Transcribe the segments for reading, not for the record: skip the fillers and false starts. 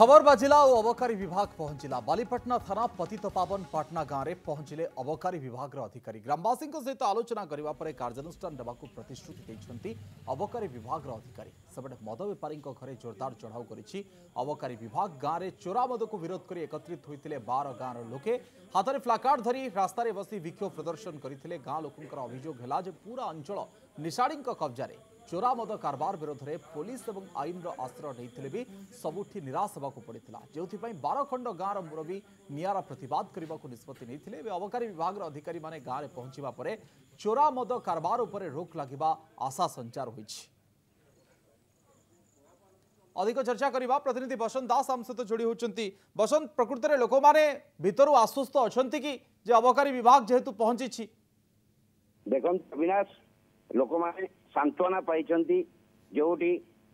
खबर बाजिला और अबकारी विभाग पहुंचला बालीपाटना थाना पतित पावन पाटना गांव में पहुंचले अबकारी विभाग अधिकारी ग्रामवासी सहित आलोचना करने पर कार्यानुष्ठान देवा प्रतिश्रुति देते अबकारी विभाग अधिकारी सेपटे मद बेपारी घरे जोरदार चढ़ाऊ कर अबकारी विभाग गांव में चोरा मद को विरोध कर एकत्रित होते 12 गांव लोके हाथ में फ्लाकार्ड धरी रास्तार बसी विक्षोभ प्रदर्शन करते गां लोकर अभियोग है पूरा अंचल निशाणी कब्जा चोरा मद कारबार विरोध में पुलिस और आईन आश्रय नहीं भी सबुठी निराश होगा पड़ा जो 12 खंड गांव मुरबी निरा प्रतिवाद करने को निष्पत्ति नहीं अबकारी विभाग अधिकारी माने गांव में पहुंचा पर चोरा मद कारबार उपर रोक लगे आशा संचार हो अधिक चर्चा करवा प्रतिनिधि बसंत दास आम सहित जोड़ी होती बसंत प्रकृत में लोक मैंने भितर आश्वस्त अच्छा कि अबकारी विभाग जेहेतु पहुंची देखो अविनाश लोक मैंने सांत्वना पाई जोटी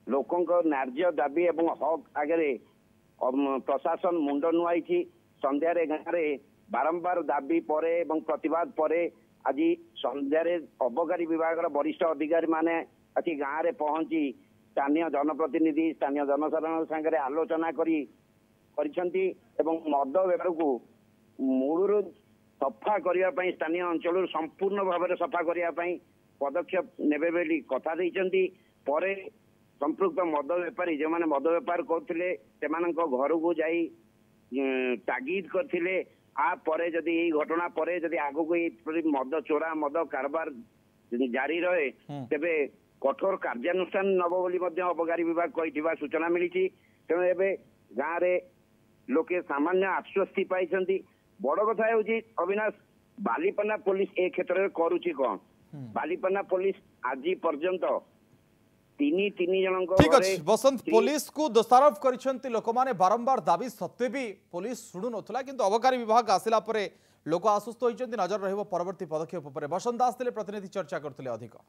लोकों न्याय दाबी एवं हक आगे प्रशासन मुंड नुआई संध्यारे गाँव में बारंबार दाबी परे एवं प्रतिवाद परे आज संध्यारे अबकारी विभाग वरिष्ठ अधिकारी माने अच्छी गाँव में पहुंची स्थानीय जनप्रतिनिधि स्थानीय जनसाधारण सागर आलोचना करी मद बेपार को मूल सफा करने स्थानीय अंचल संपूर्ण भाव में सफा करने पदक्षेप नेबे बेली कथा देइचंती परे संपृक्त मद बेपारी जो माने मद बेपार करथिले सेमानंको घर को जाई तागीद करथिले आ परे जदी एई घटना परे जदी आगो को एई मद चोरा मद कारबार जारी रहे तेबे कठोर कार्यानुष्ठान नब बोली मध्य अबकारी विभाग कहिथिबा सूचना मिली तेणु एबे गाँव रे लोके सामान्य आश्वस्ति पाइछंती बड़ कथा होची अविनाश बालीपना पुलिस ए क्षेत्र में करूची कोन बालीपना पुलिस आज पर्यंत तीन जन ठीक अच्छे बसंत पुलिस को दोषारोप कर लोक मैंने बारंबार दाबी सत्वे भी पुलिस शुणु नथिला किंतु अबकारी विभाग आसिला परे लोक आश्वस्त होइछंती नजर रहिबो परवर्ती पदक्षेप पर बसंत दास प्रतिनिधि चर्चा करथिले अधिक।